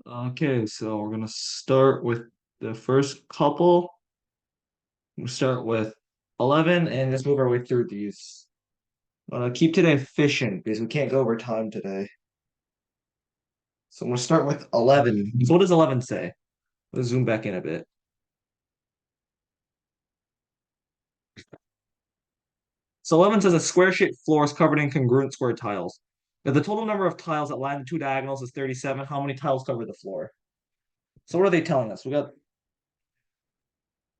Okay, so we're gonna start with the first couple. We'll start with 11 and just move our way through these. Keep today efficient because we can't go over time today. So I'm gonna start with 11. So what does 11 say? Let's zoom back in a bit. So 11 says a square-shaped floor is covered in congruent square tiles. If the total number of tiles that line the two diagonals is 37, how many tiles cover the floor? So what are they telling us? We got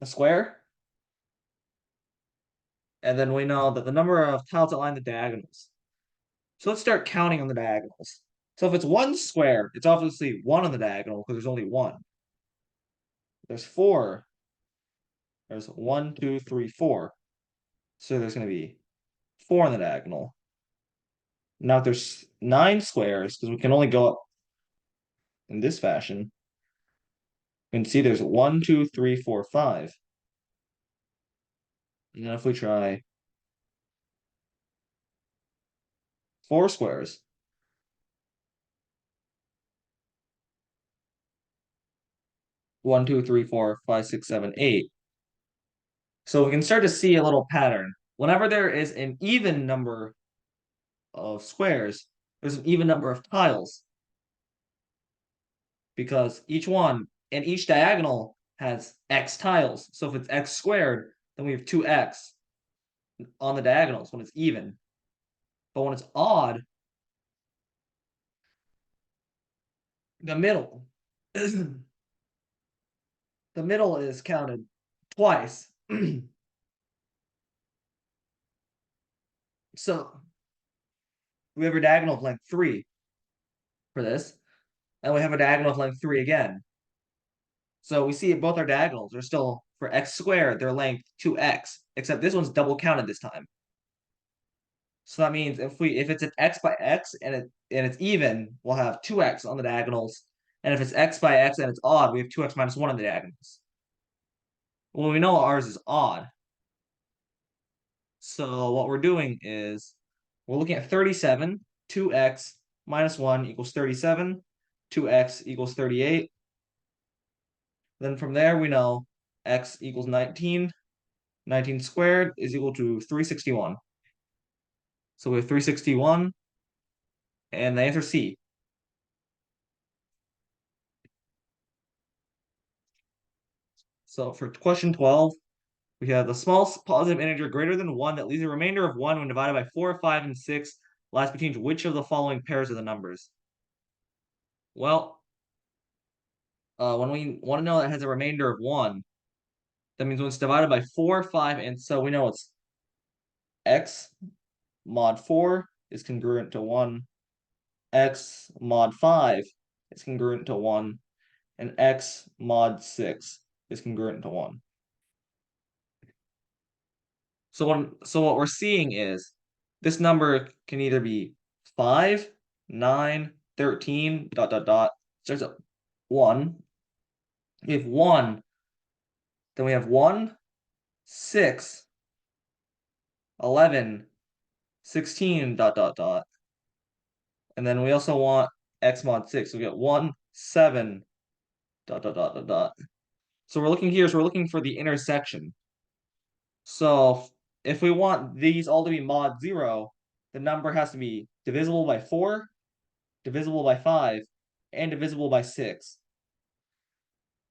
a square, and then we know that the number of tiles that line the diagonals. So let's start counting on the diagonals. So if it's one square, it's obviously one on the diagonal because there's only one. There's four. There's one, two, three, four. So there's going to be four on the diagonal. Now if there's 9 squares, because we can only go up in this fashion, you can see there's one, two, three, four, five. And then if we try 4 squares, one, two, three, four, five, six, seven, eight. So we can start to see a little pattern. Whenever there is an even number of squares, there's an even number of tiles because each one and each diagonal has x tiles. So if it's x squared, then we have 2x on the diagonals when it's even. But when it's odd, the middle the middle is counted twice. So we have a diagonal of length 3 for this, and we have a diagonal of length 3 again. So we see both our diagonals are still for x squared, their length 2x, except this one's double counted this time. So that means if it's an x by x and it's even, we'll have 2x on the diagonals. And if it's x by x and it's odd, we have 2x minus 1 on the diagonals. Well, we know ours is odd. So what we're doing is we're looking at 37, 2x minus 1 equals 37, 2x equals 38. Then from there, we know x equals 19. 19 squared is equal to 361. So we have 361, and the answer is C. So for question 12, we have the smallest positive integer greater than 1 that leaves a remainder of 1 when divided by 4, 5, and 6 lies between which of the following pairs of the numbers? Well, when we want to know that it has a remainder of 1, that means when it's divided by 4, 5, and so we know it's x mod 4 is congruent to 1, x mod 5 is congruent to 1, and x mod 6 is congruent to 1. So what we're seeing is this number can either be 5, 9, 13, dot, dot, dot. Starts at 1. We have 1. Then we have 1, 6, 11, 16, dot, dot, dot. And then we also want x mod 6. So we get 1, 7, dot, dot, dot, dot, dot. So we're looking here, so we're looking for the intersection. So if we want these all to be mod 0, the number has to be divisible by 4, divisible by 5, and divisible by 6.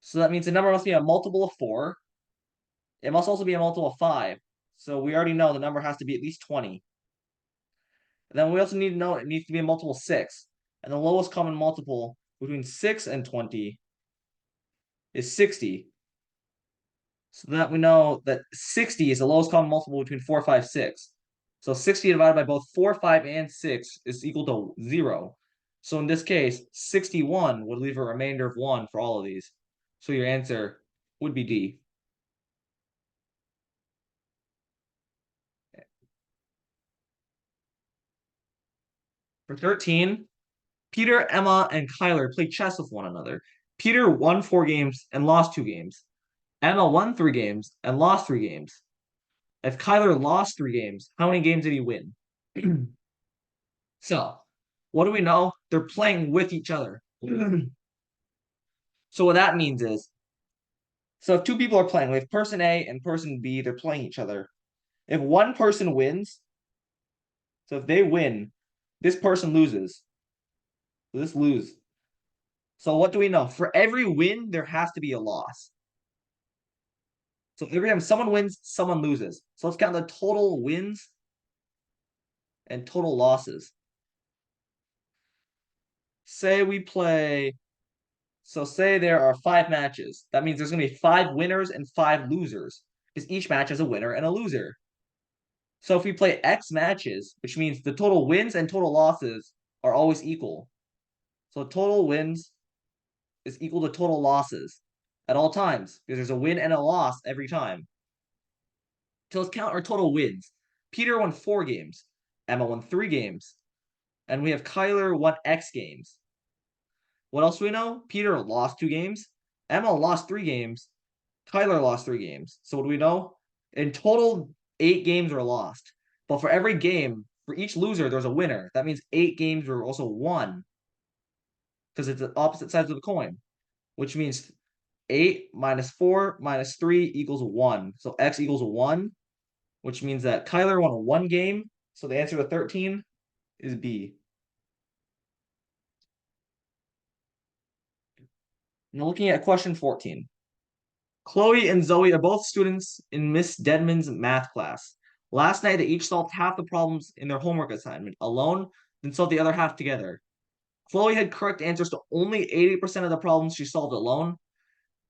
So that means the number must be a multiple of 4. It must also be a multiple of 5. So we already know the number has to be at least 20. And then we also need to know it needs to be a multiple of 6. And the lowest common multiple between 6 and 20 is 60. So that we know that 60 is the lowest common multiple between 4, 5, 6. So 60 divided by both 4, 5, and 6 is equal to 0. So in this case, 61 would leave a remainder of 1 for all of these. So your answer would be D. For 13, Peter, Emma, and Kyler played chess with one another. Peter won 4 games and lost 2 games. Emma won 3 games and lost 3 games. If Kyler lost 3 games, how many games did he win? So, what do we know? They're playing with each other. So what that means is, so if two people are playing, we have person A and person B, they're playing each other. If one person wins, so if they win, this person loses. So this lose. So what do we know? For every win, there has to be a loss. So every time someone wins, someone loses. So let's count the total wins and total losses. Say we play, so say there are 5 matches. That means there's going to be 5 winners and 5 losers, because each match has a winner and a loser. So if we play X matches, which means the total wins and total losses are always equal. So total wins is equal to total losses at all times, because there's a win and a loss every time. So let's count our total wins. Peter won 4 games. Emma won 3 games. And we have Kyler won X games. What else do we know? Peter lost 2 games. Emma lost 3 games. Kyler lost 3 games. So what do we know? In total, 8 games were lost. But for every game, for each loser, there's a winner. That means 8 games were also won, because it's the opposite sides of the coin, which means 8 minus 4 minus 3 equals 1. So X equals 1, which means that Kyler won 1 game. So the answer to 13 is B. Now looking at question 14. Chloe and Zoe are both students in Miss Denman's math class. Last night, they each solved half the problems in their homework assignment alone, then solved the other half together. Chloe had correct answers to only 80% of the problems she solved alone,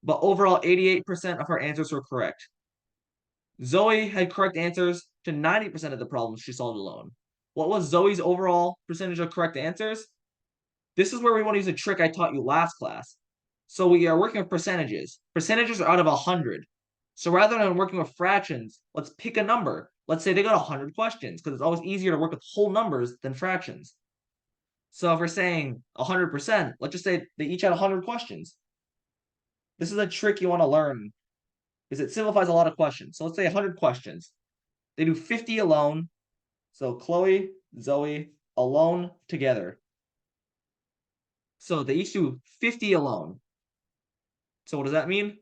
but overall 88% of her answers were correct. Zoe had correct answers to 90% of the problems she solved alone. What was Zoe's overall percentage of correct answers? This is where we want to use a trick I taught you last class. So we are working with percentages. Percentages are out of 100. So rather than working with fractions, let's pick a number. Let's say they got 100 questions, because it's always easier to work with whole numbers than fractions. So if we're saying 100%, let's just say they each had 100 questions. This is a trick you want to learn, because it simplifies a lot of questions. So let's say 100 questions. They do 50 alone. So Chloe, Zoe, alone together. So they each do 50 alone. So what does that mean?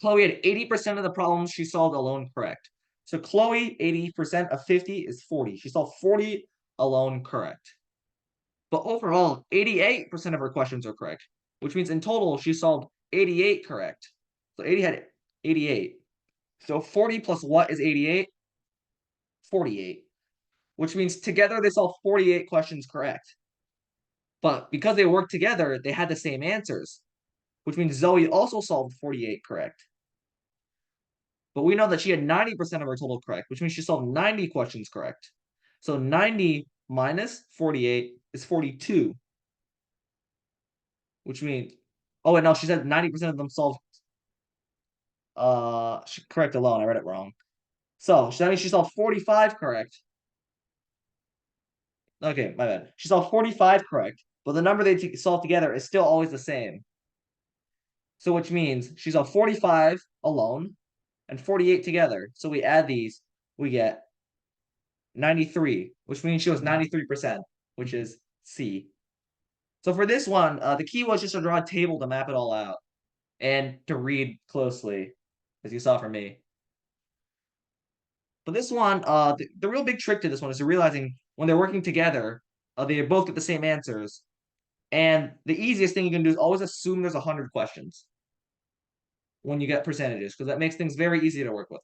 Chloe had 80% of the problems she solved alone correct. So Chloe, 80% of 50 is 40. She solved 40 alone correct. But overall, 88% of her questions are correct, which means in total, she solved 88 correct. So 80 had 88. So 40 plus what is 88? 48. Which means together they solved 48 questions correct. But because they worked together, they had the same answers, which means Zoe also solved 48 correct. But we know that she had 90% of her total correct, which means she solved 90 questions correct. So 90 minus 48 is 42, which means, oh, and no, she said 90% of them solved correct alone. I read it wrong. So that means she solved 45 correct. Okay, my bad. She solved 45 correct, but the number they solved together is still always the same. So which means she solved 45 alone and 48 together. So we add these, we get 93, which means she was 93%, which is C. So for this one, the key was just to draw a table to map it all out and to read closely, as you saw from me. But this one, the real big trick to this one is realizing when they're working together, they both get the same answers. And the easiest thing you can do is always assume there's 100 questions when you get percentages, because that makes things very easy to work with.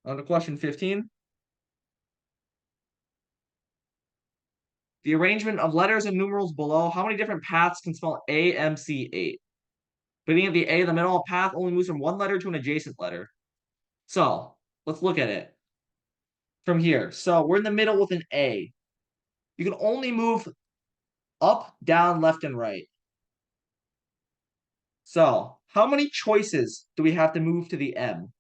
On to question 15. The arrangement of letters and numerals below, how many different paths can spell AMC8? Beginning at the A, the middle path only moves from one letter to an adjacent letter. So let's look at it from here. So we're in the middle with an A. You can only move up, down, left, and right. So how many choices do we have to move to the M?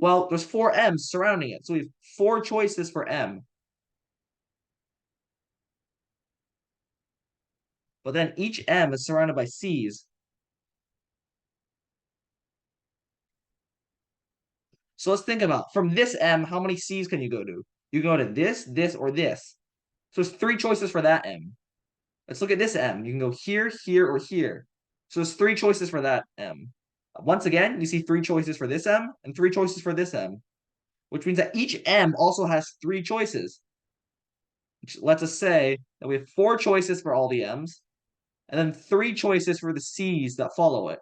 Well, there's 4 M's surrounding it. So we have 4 choices for M. But then each M is surrounded by C's. So let's think about from this M, how many C's can you go to? You can go to this, or this. So there's three choices for that M. Let's look at this M. You can go here, here, or here. So there's three choices for that M. Once again, you see three choices for this M and three choices for this M, which means that each M also has three choices, which lets us say that we have four choices for all the M's and then three choices for the C's that follow it.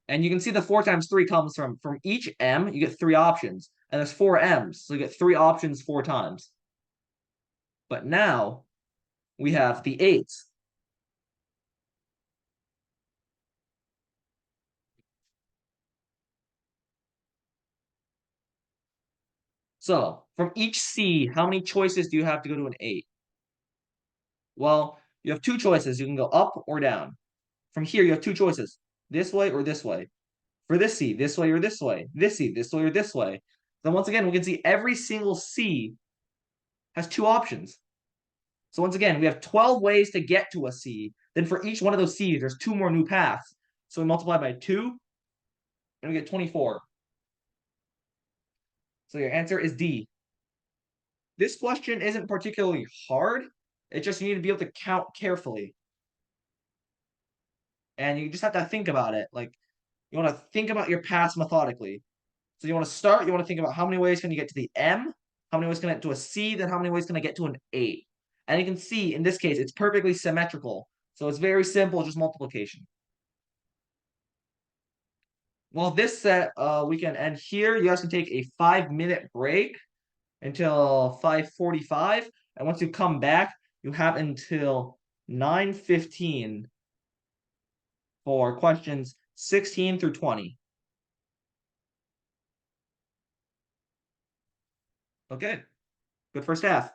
And you can see the 4 times 3 comes from each M, you get three options. And there's four M's, so you get three options four times. But now we have the 8s. So from each C, how many choices do you have to go to an 8? Well, you have two choices. You can go up or down. From here, you have two choices, this way or this way. For this C, this way or this way. This C, this way or this way. Then once again, we can see every single C has two options. So once again, we have 12 ways to get to a C. Then for each one of those C's, there's two more new paths. So we multiply by 2, and we get 24. So your answer is D. This question isn't particularly hard. It's just you need to be able to count carefully. And you just have to think about it. Like, you want to think about your paths methodically. So you want to start, you want to think about how many ways can you get to the M, how many ways can I get to a C, then how many ways can I get to an 8? And you can see, in this case, it's perfectly symmetrical. So it's very simple, just multiplication. Well, this set, we can end here. You guys can take a 5-minute break until 5:45. And once you come back, you have until 9:15 for questions 16 through 20. Okay, good first half.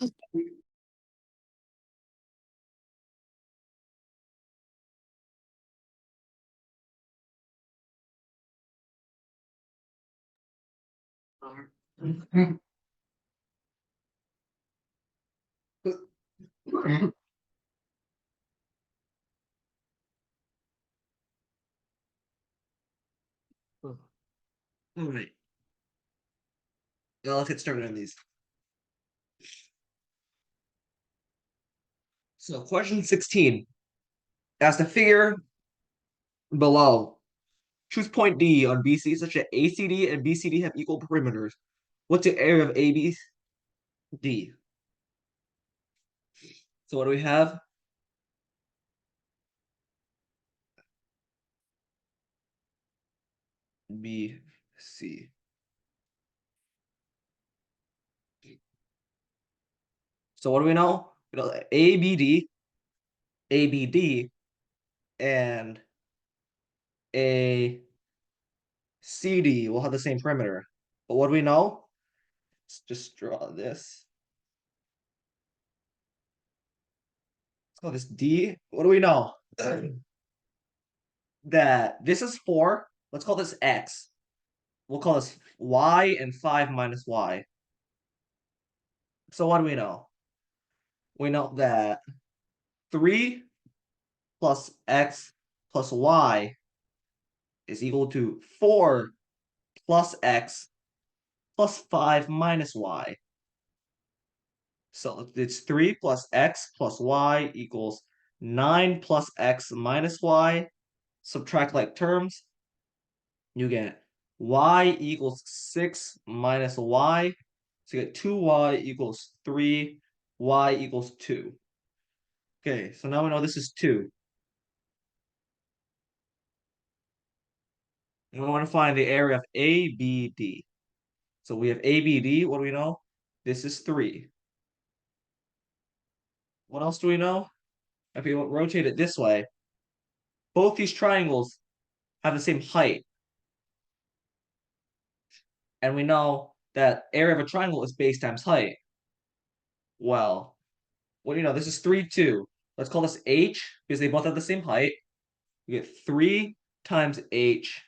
All right. Now let's get started on these. So question 16. As the figure below, choose point D on BC such that ACD and BCD have equal perimeters. What's the area of ABD? So what do we have? BC. So what do we know? We know that ABD, and ACD will have the same perimeter. But what do we know? Let's just draw this. Let's call this D. What do we know? That this is 4. Let's call this X. We'll call this Y and 5 minus Y. So what do we know? We know that 3 plus X plus Y is equal to 4 plus X plus 5 minus Y. So it's 3 plus X plus Y equals 9 plus X minus Y. Subtract like terms. You get Y equals 6 minus Y. So you get 2Y equals 3. Y equals 2. Okay, so now we know this is 2. And we want to find the area of ABD. So we have ABD. What do we know? This is 3. What else do we know? If we rotate it this way, both these triangles have the same height. And we know that area of a triangle is base times height. Well, what do you know? This is 3, 2. Let's call this H because they both have the same height. You get 3 times H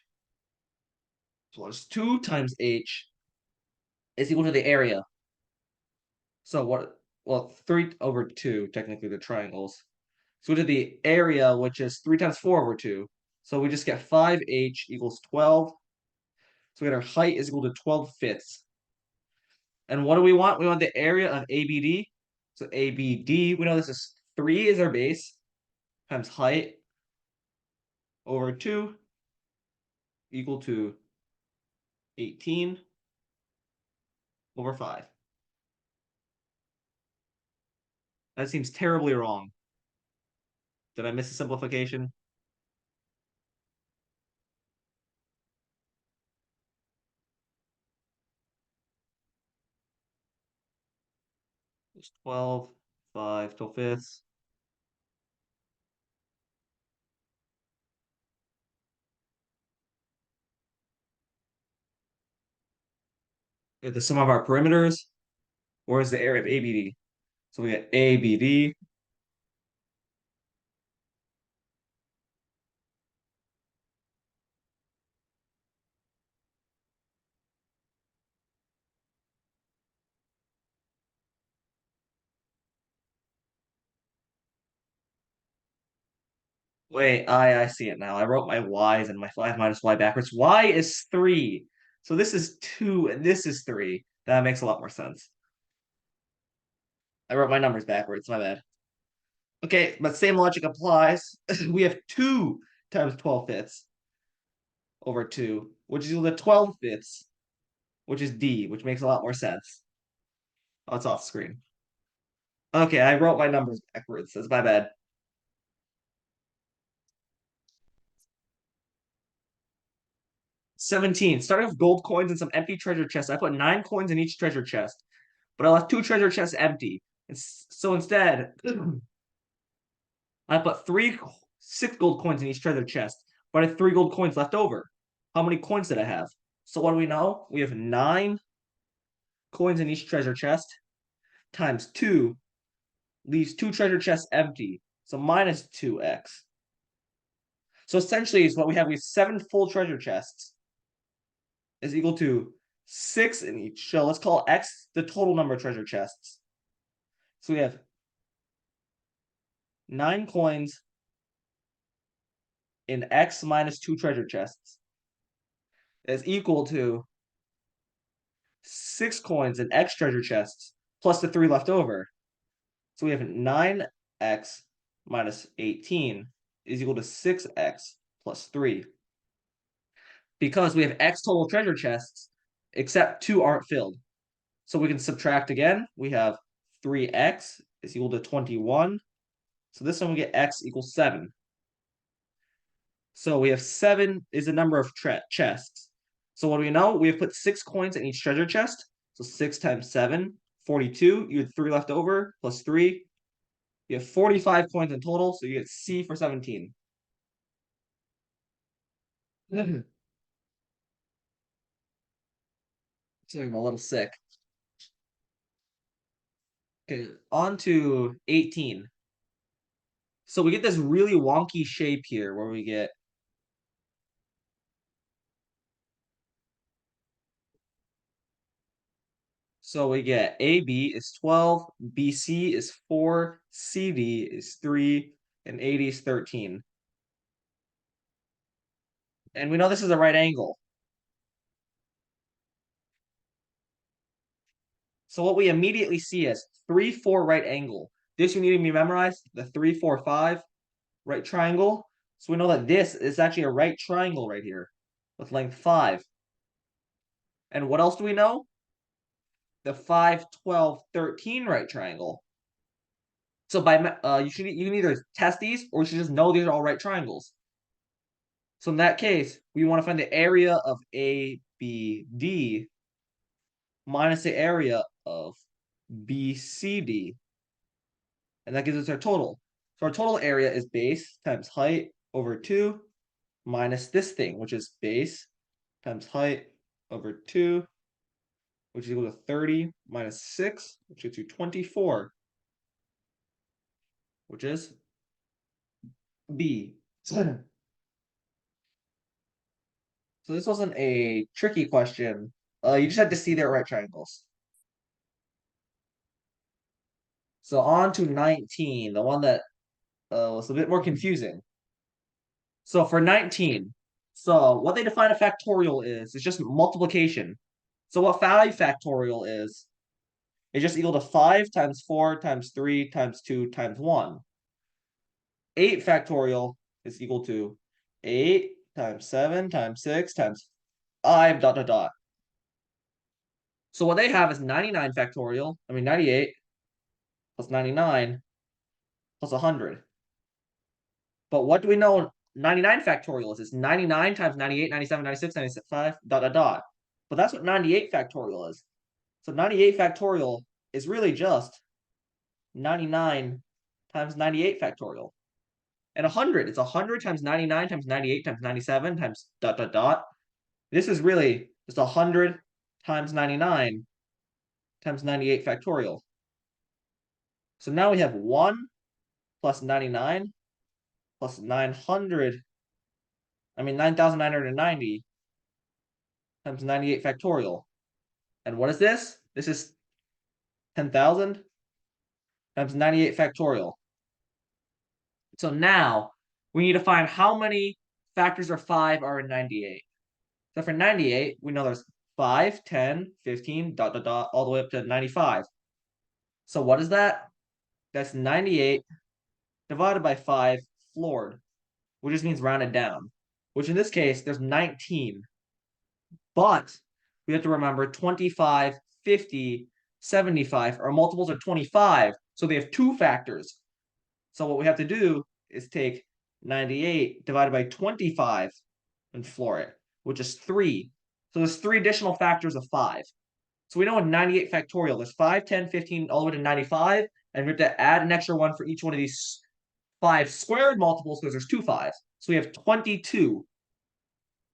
plus 2 times H is equal to the area. So what? Well, 3 over 2, technically the triangles. So to the area, which is 3 times 4 over 2. So we just get 5H equals 12. So we get our height is equal to 12 fifths. And what do we want? We want the area of ABD. So ABD, we know this is 3 is our base times height over 2 equal to 18 over 5. That seems terribly wrong. Did I miss a simplification? It's 12, 5 till fifths. Get the sum of our perimeters. Where's the area of ABD? So we get ABD. Wait, I see it now. I wrote my y's and my 5 minus y backwards. Y is 3. So this is 2 and this is 3. That makes a lot more sense. I wrote my numbers backwards. My bad. Okay, but same logic applies. We have 2 times 12 fifths over 2, which is equal to 12 fifths, which is D, which makes a lot more sense. Oh, it's off screen. Okay, I wrote my numbers backwards. That's my bad. 17. Starting with gold coins and some empty treasure chests. I put 9 coins in each treasure chest, but I left 2 treasure chests empty. And so instead, I put 6 gold coins in each treasure chest, but I had 3 gold coins left over. How many coins did I have? So what do we know? We have 9 coins in each treasure chest. times 2 leaves 2 treasure chests empty. So minus 2x. So essentially, is what we have. We have 7 full treasure chests is equal to 6 in each. So let's call x the total number of treasure chests. So we have 9 coins in x minus 2 treasure chests is equal to 6 coins in x treasure chests plus the 3 left over. So we have 9x minus 18 is equal to 6x plus 3. Because we have x total treasure chests, except 2 aren't filled. So we can subtract again. We have 3x is equal to 21. So this one we get x equals 7. So we have 7 is the number of chests. So what do we know? We have put 6 coins in each treasure chest. So 6 times 7, 42. You had 3 left over, plus 3. You have 45 coins in total, so you get C for 17. So I'm a little sick. Okay, on to 18. So we get this really wonky shape here where we get AB is 12, BC is 4, CD is 3, and AD is 13. And we know this is a right angle. So what we immediately see is 3, 4 right angle. This you need to be memorized, the 3, 4, 5 right triangle. So we know that this is actually a right triangle right here with length 5. And what else do we know? The 5, 12, 13 right triangle. So by you can either test these or you should just know these are all right triangles. So in that case, we want to find the area of ABD minus the area of BCD. And that gives us our total. So our total area is base times height over 2 minus this thing, which is base times height over 2, which is equal to 30 minus 6, which gives you 24, which is B. So this wasn't a tricky question. You just had to see their right triangles. So on to 19, the one that was a bit more confusing. So for 19, so what they define a factorial is just multiplication. So what 5 factorial is just equal to 5 times 4 times 3 times 2 times 1. 8 factorial is equal to 8 times 7 times 6 times 5 dot dot dot. So what they have is 99 factorial, 98 plus 99 plus 100. But what do we know 99 factorial is? It's 99 times 98, 97, 96, 95, dot, dot, dot. But that's what 98 factorial is. So 98 factorial is really just 99 times 98 factorial. And 100, it's 100 times 99 times 98 times 97 times dot, dot, dot. This is really just 100 times 99 times 98 factorial. So now we have 1 plus 99 plus 9,990 times 98 factorial. And what is this? This is 10,000 times 98 factorial. So now we need to find how many factors of 5 are in 98. So for 98, we know there's 5, 10, 15, dot, dot, dot, all the way up to 95. So what is that? That's 98 divided by 5 floored, which just means rounded down, which in this case, there's 19. But we have to remember 25, 50, 75 are multiples of 25. So they have 2 factors. So what we have to do is take 98 divided by 25 and floor it, which is 3. So there's 3 additional factors of 5. So we know in 98 factorial, there's 5, 10, 15, all the way to 95. And we have to add an extra one for each one of these 5 squared multiples because there's 2 5s. So we have 22.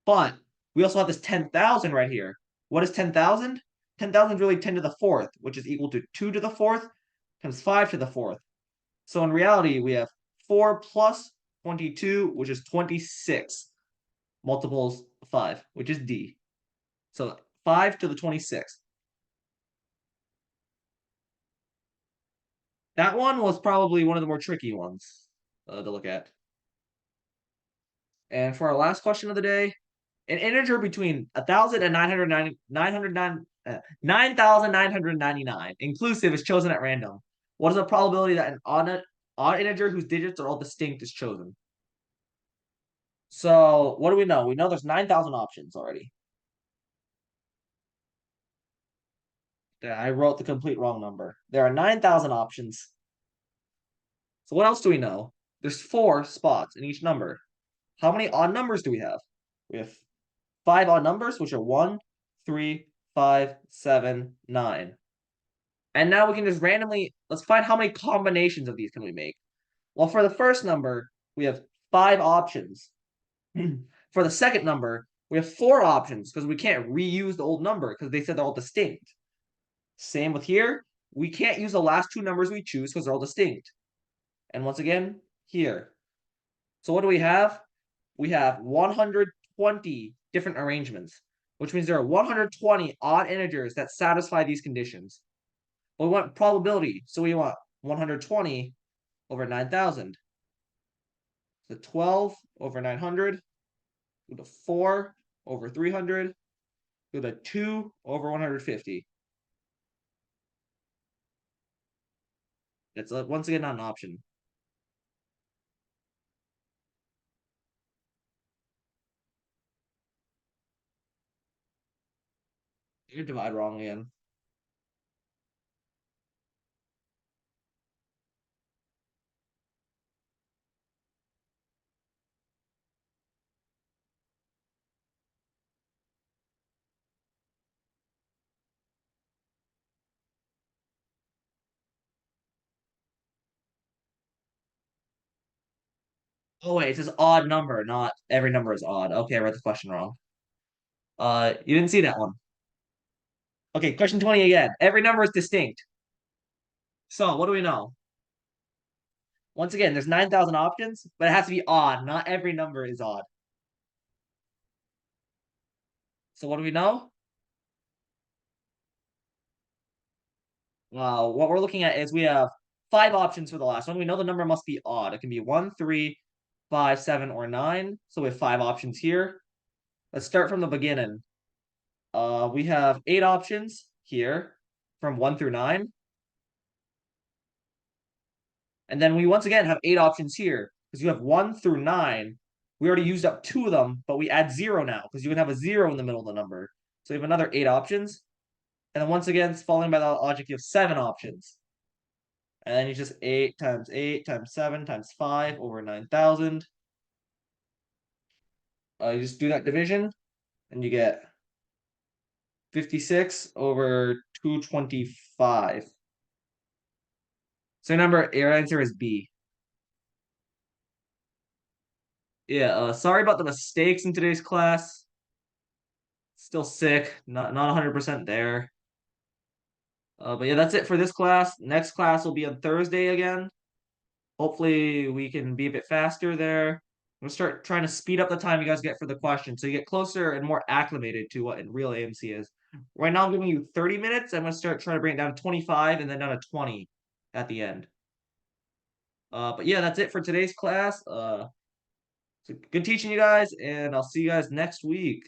But we also have this 10,000 right here. What is 10,000? 10,000 is really 10 to the fourth, which is equal to 2 to the fourth times 5 to the fourth. So in reality, we have 4 plus 22, which is 26 multiples of 5, which is D. So 5 to the 26th. That one was probably one of the more tricky ones to look at. And for our last question of the day, an integer between 1,000 and 9,999 inclusive is chosen at random. What is the probability that an odd integer whose digits are all distinct is chosen? So what do we know? We know there's 9,000 options already. Yeah, I wrote the complete wrong number. There are 9,000 options. So what else do we know? There's 4 spots in each number. How many odd numbers do we have? We have 5 odd numbers, which are 1, 3, 5, 7, 9. And now we can just randomly, let's find how many combinations of these can we make. Well, for the first number, we have 5 options. For the second number, we have 4 options because we can't reuse the old number because they said they're all distinct. Same with here. We can't use the last 2 numbers we choose because they're all distinct. And once again, here. So what do we have? We have 120 different arrangements, which means there are 120 odd integers that satisfy these conditions. But we want probability, so we want 120 over 9,000. So 12 over 900, go to 4 over 300, go to 2 over 150. That's once again not an option. You divide wrong again. Oh wait, it says odd number, not every number is odd. Okay, I read the question wrong. You didn't see that one. Okay, question 20 again. Every number is distinct. So what do we know? Once again, there's 9,000 options, but it has to be odd. Not every number is odd. So what do we know? What we're looking at is we have 5 options for the last one. We know the number must be odd. It can be 1, 3, 5, 7, or 9. So we have 5 options here. Let's start from the beginning. We have 8 options here from 1 through 9. And then we once again have 8 options here because you have 1 through 9. We already used up 2 of them, but we add 0 now because you can have a 0 in the middle of the number. So we have another 8 options. And then once again, following by the logic, you have 7 options. And then you just 8 times 7 times 5 over 9,000. You just do that division, and you get 56 over 225. So your answer is B. Yeah, sorry about the mistakes in today's class. Still sick, not 100% there. But yeah, that's it for this class. Next class will be on Thursday again. Hopefully we can be a bit faster there. I'm gonna start trying to speed up the time you guys get for the questions so you get closer and more acclimated to what in real AMC is. Right now I'm giving you 30 minutes. I'm gonna start trying to bring it down to 25 and then down to 20 at the end. But yeah, that's it for today's class. So good teaching you guys, and I'll see you guys next week.